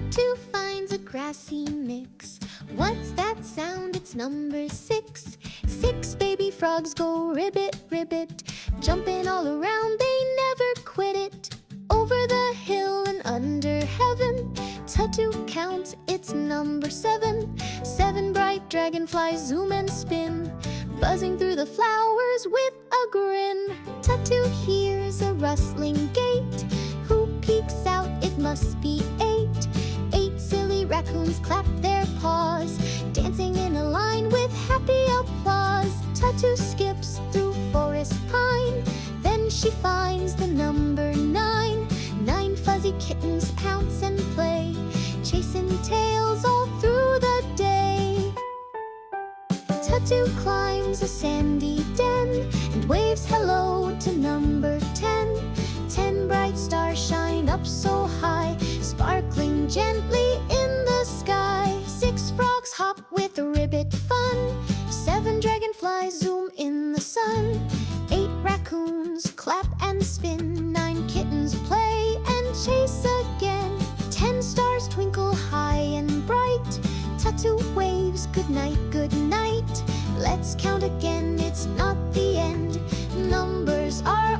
Ttuttu finds a grassy mix. What's that sound? It's number 6. 6 baby frogs go ribbit, ribbit, jumping all around, they never quit it. Over the hill and under heaven, Ttuttu counts, it's number 7. 7 bright dragonflies zoom and spin, buzzing through the flowers with a grin. Ttuttu hears a rustling gate. Who peeks out? It must be 8. 8 silly raccoons clap their paws, dancing in a line with happy applause. Ttuttu skips through forest pine, then she finds the number 9. 9 fuzzy kittens pounce and play, chasing tails all through the day. Ttuttu climbs a sandy den and waves hello to number 10. 10 bright stars shine up so high, sparkling gently in the sky. 6 frogs hop with ribbit fun, 7 dragonflies zoom in the sun. 8 raccoons clap and spin, 9 kittens play and chase again. 10 stars twinkle high and bright, Ttuttu waves good night, good night. Let's count again, it's not the end. Numbers are